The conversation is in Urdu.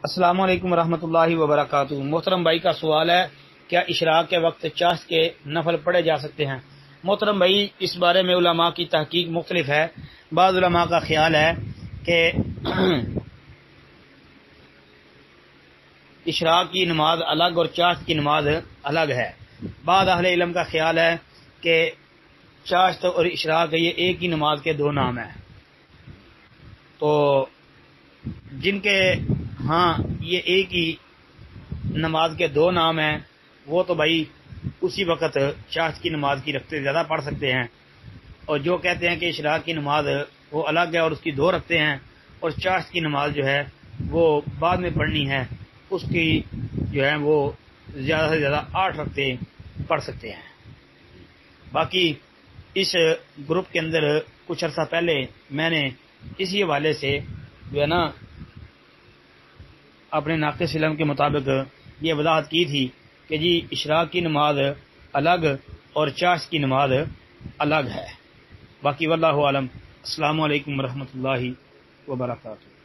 السلام علیکم ورحمۃ اللہ وبرکاتہ۔ محترم بھائی کا سوال ہے، کیا اشراق کے وقت چاشت کے نفل پڑھے جا سکتے ہیں؟ محترم بھائی، اس بارے میں علماء کی تحقیق مختلف ہے۔ بعض علماء کا خیال ہے کہ اشراق کی نماز الگ اور چاشت کی نماز الگ ہے۔ بعض اہل علم کا خیال ہے کہ چاشت اور اشراق یہ ایک ہی نماز کے دو نام ہیں۔ تو جن کے ہاں یہ ایک ہی نماز کے دو نام ہیں، وہ تو بھائی اسی وقت چاشت کی نماز کی رکھتے زیادہ پڑھ سکتے ہیں، اور جو کہتے ہیں کہ اشراق کی نماز وہ الگ ہے اور اس کی دو رکھتے ہیں، اور چاشت کی نماز جو ہے وہ بعد میں پڑھنی ہے، اس کی جو ہے وہ زیادہ سے زیادہ 8 رکھتے پڑھ سکتے ہیں۔ باقی اس گروپ کے اندر کچھ عرصہ پہلے میں نے اسی حوالے سے جو ہے نا اپنے ناقص علم کے مطابق یہ وضاحت کی تھی کہ جی اشراق کی نماز الگ اور چاشت کی نماز الگ ہے۔ باقی واللہ عالم۔ السلام علیکم ورحمۃ اللہ وبرکاتہ۔